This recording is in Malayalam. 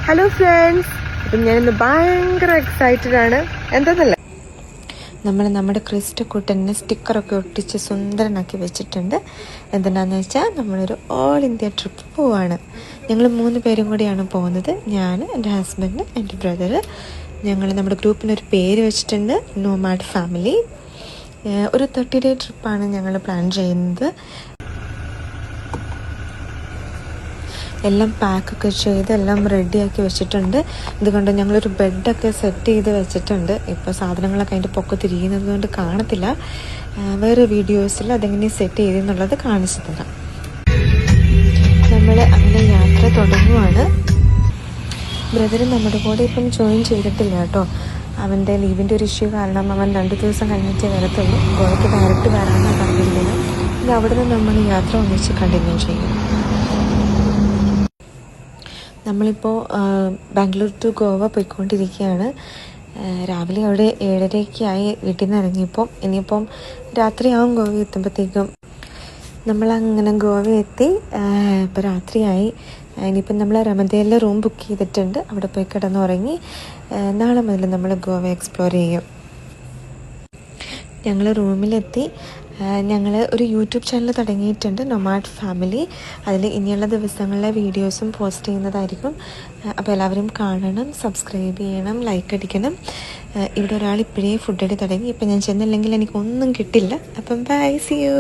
ഹലോ ഫ്രണ്ട്സ്, അപ്പം ഞാനിന്ന് ഭയങ്കര എക്സൈറ്റഡ് ആണ്. എന്താന്നല്ലേ, നമ്മൾ നമ്മുടെ ക്രിസ്റ്റക്കുട്ടനെ സ്റ്റിക്കറൊക്കെ ഒട്ടിച്ച് സുന്ദരനാക്കി വെച്ചിട്ടുണ്ട്. എന്തിനാന്ന് വെച്ചാൽ നമ്മളൊരു ഓൾ ഇന്ത്യ ട്രിപ്പ് പോവാണ്. ഞങ്ങൾ 3 പേരും കൂടിയാണ് പോകുന്നത്. ഞാൻ, എൻ്റെ ഹസ്ബൻഡ്, എൻ്റെ ബ്രദർ. ഞങ്ങൾ നമ്മുടെ ഗ്രൂപ്പിനൊരു പേര് വെച്ചിട്ടുണ്ട്, നോമാഡ് ഫാമിലി. ഒരു 30 ഡേ ട്രിപ്പാണ് ഞങ്ങൾ പ്ലാൻ ചെയ്യുന്നത്. എല്ലാം പാക്കൊക്കെ ചെയ്ത് എല്ലാം റെഡിയാക്കി വെച്ചിട്ടുണ്ട്. ഇതുകൊണ്ട് ഞങ്ങളൊരു ബെഡൊക്കെ സെറ്റ് ചെയ്ത് വെച്ചിട്ടുണ്ട്. ഇപ്പോൾ സാധനങ്ങളൊക്കെ അതിൻ്റെ പൊക്കത്തിരിക്കുന്നത് കൊണ്ട് കാണത്തില്ല. വേറെ വീഡിയോസിൽ അതെങ്ങനെ സെറ്റ് ചെയ്തെന്നുള്ളത് കാണിച്ചു തരാം. നമ്മൾ അങ്ങനെ യാത്ര തുടങ്ങുവാണ്. ബ്രദർ നമ്മുടെ കൂടെ ഇപ്പം ജോയിൻ ചെയ്തിട്ടില്ല കേട്ടോ. അവൻ്റെ ലീവിൻ്റെ ഒരു ഇഷ്യൂ കാരണം അവൻ 2 ദിവസം കഴിഞ്ഞിട്ടേ വരത്തുള്ളൂ. ഗോവയ്ക്ക് ഡയറക്റ്റ് വരാമെന്നാണ് പറഞ്ഞിരുന്നത്. ഇത് അവിടെ നിന്ന് നമ്മൾ യാത്ര ഒന്നിച്ച് കണ്ടിന്യൂ ചെയ്യും. നമ്മളിപ്പോൾ ബാംഗ്ലൂർ ടു ഗോവ പോയിക്കൊണ്ടിരിക്കുകയാണ്. രാവിലെ അവിടെ 7:30 വീട്ടിൽ നിന്ന് ഇറങ്ങിയപ്പോൾ ഇനിയിപ്പം രാത്രിയാവും ഗോവ എത്തുമ്പോഴത്തേക്കും. നമ്മളങ്ങനെ ഗോവ എത്തി. ഇപ്പോൾ രാത്രിയായി. ഇനിയിപ്പം നമ്മൾ രമതയിൽ റൂം ബുക്ക് ചെയ്തിട്ടുണ്ട്. അവിടെ പോയി കിടന്നുറങ്ങി നാളെ മുതൽ നമ്മൾ ഗോവ എക്സ്പ്ലോർ ചെയ്യും. ഞങ്ങൾ റൂമിലെത്തി. ഞങ്ങൾ ഒരു യൂട്യൂബ് ചാനൽ തുടങ്ങിയിട്ടുണ്ട്, നൊമാഡ് ഫാമിലി. അതിൽ ഇനിയുള്ള ദിവസങ്ങളിലെ വീഡിയോസും പോസ്റ്റ് ചെയ്യുന്നതായിരിക്കും. അപ്പോൾ എല്ലാവരും കാണണം, സബ്സ്ക്രൈബ് ചെയ്യണം, ലൈക്ക് അടിക്കണം. ഇവിടെ ഒരാൾ ഇപ്പോഴേ ഫുഡ് അടി തുടങ്ങി. ഇപ്പം ഞാൻ ചെന്നില്ലെങ്കിൽ എനിക്കൊന്നും കിട്ടില്ല. അപ്പം ബൈ, സീ യു.